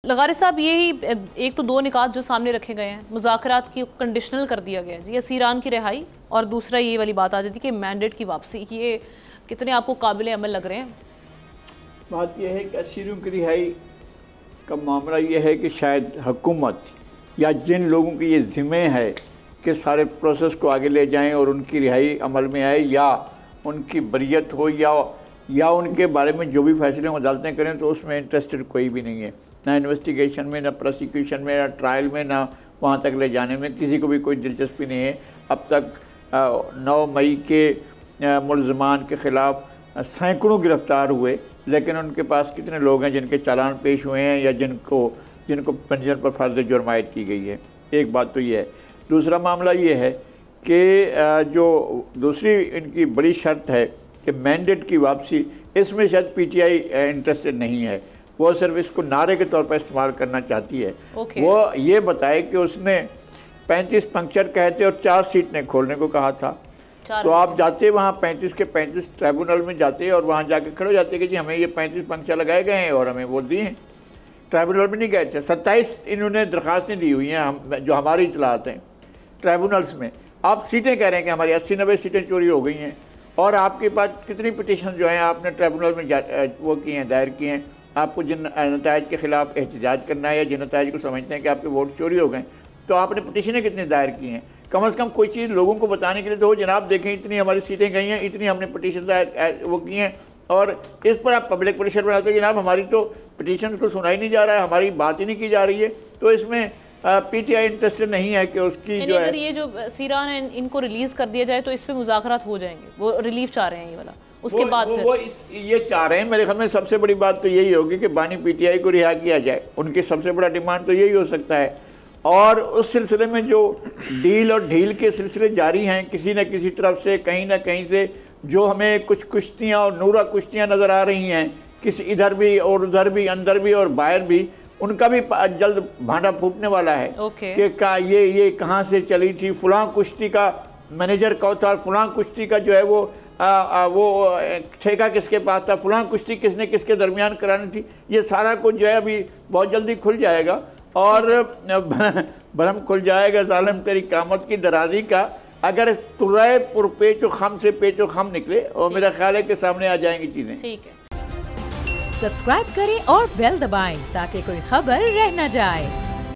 लगारी साहब, यही एक तो दो निकात जो सामने रखे गए हैं, मुज़ाकरात की कंडीशनल कर दिया गया है जी, असीरान की रिहाई, और दूसरा ये वाली बात आ जाती है कि मैंडेट की वापसी। ये कितने आपको काबिल अमल लग रहे हैं? बात यह है कि असीरों की रिहाई का मामला ये है कि शायद हुकूमत या जिन लोगों की ये ज़िम्मे है कि सारे प्रोसेस को आगे ले जाएं और उनकी रिहाई अमल में आए, या उनकी बरियत हो, या उनके बारे में जो भी फैसले अदालतें करें, तो उसमें इंटरेस्टेड कोई भी नहीं है, ना इन्वेस्टिगेशन में, ना प्रोसिक्यूशन में, ना ट्रायल में, ना वहाँ तक ले जाने में किसी को भी कोई दिलचस्पी नहीं है। अब तक 9 मई के मुलज़मान के ख़िलाफ़ सैकड़ों गिरफ़्तार हुए, लेकिन उनके पास कितने लोग हैं जिनके चालान पेश हुए हैं या जिनको पंजर पर फर्ज जुर्म आयद की गई है। एक बात तो ये है। दूसरा मामला ये है कि जो दूसरी इनकी बड़ी शर्त है कि मैंडेट की वापसी, इसमें शायद PTI इंटरेस्टेड नहीं है, वो सिर्फ इसको नारे के तौर पर इस्तेमाल करना चाहती है। वो ये बताए कि उसने 35 पंक्चर कहे थे और 4 सीटें खोलने को कहा था, तो आप जाते वहाँ 35 के 35 ट्राइब्यूनल में जाते और वहाँ जाके खड़े हो जाते कि जी हमें ये 35 पंक्चर लगाए गए हैं और हमें वोट दिए हैं। ट्राइब्यूनल में नहीं गए थे। 27 इन्होंने दरख्वास्तें दी हुई हैं, हम जो हमारी इतलात हैं ट्राइब्यूनल्स में। आप सीटें कह रहे हैं कि हमारी 80-90 सीटें चोरी हो गई हैं, और आपके पास कितनी पिटीशन जो हैं आपने ट्राइब्यूनल में वो की हैं, दायर की हैं। आपको जिन नताइज के ख़िलाफ़ एहतजाज करना है या जिन नताइज को समझते हैं कि आपके वोट चोरी हो गए, तो आपने पिटीशनें कितनी दायर की हैं। कम से कम कोई चीज़ लोगों को बताने के लिए तो हो, जनाब देखें इतनी हमारी सीटें गई हैं, इतनी हमने पिटीशन दायर वो की हैं, और इस पर आप पब्लिक प्रेशर बनाते हैं जनाब हमारी तो पिटीशन को सुना ही नहीं जा रहा है, हमारी बात ही नहीं की जा रही है। तो इसमें PTI इंटरेस्टेड नहीं है कि उसकी जो अगर ये जो सीरान है इनको रिलीज़ कर दिया जाए तो इस पर मुज़ाकरात हो जाएंगे, वो रिलीफ चाह रहे हैं ये वाला, उसके बाद ये चाह रहे हैं। मेरे ख्याल में सबसे बड़ी बात तो यही होगी कि बानी PTI को रिहा किया जाए, उनकी सबसे बड़ा डिमांड तो यही हो सकता है। और उस सिलसिले में जो डील और ढील के सिलसिले जारी हैं किसी न किसी तरफ से, कहीं ना कहीं से, जो हमें कुछ कुश्तियाँ और नूरा कुश्तियाँ नज़र आ रही हैं, किसी इधर भी और उधर भी, अंदर भी और बाहर भी, उनका भी जल्द भांडा फूटने वाला है कि ये कहाँ से चली थी, फलां कुश्ती का मैनेजर कौन था, फलां कुश्ती का जो है वो ठेका किसके पास था, फलां कुश्ती किसने किसके दरमियान करानी थी। ये सारा कुछ जो है अभी बहुत जल्दी खुल जाएगा, और भरम खुल जाएगा जालिम तेरी कामत की दराजी का, अगर तुर्राए पुरपेचो खम से पेचो खम निकले, और मेरा ख्याल है कि सामने आ जाएंगी चीज़ें। ठीक है। सब्सक्राइब करें और बेल दबाएं ताकि कोई खबर रह न जाए।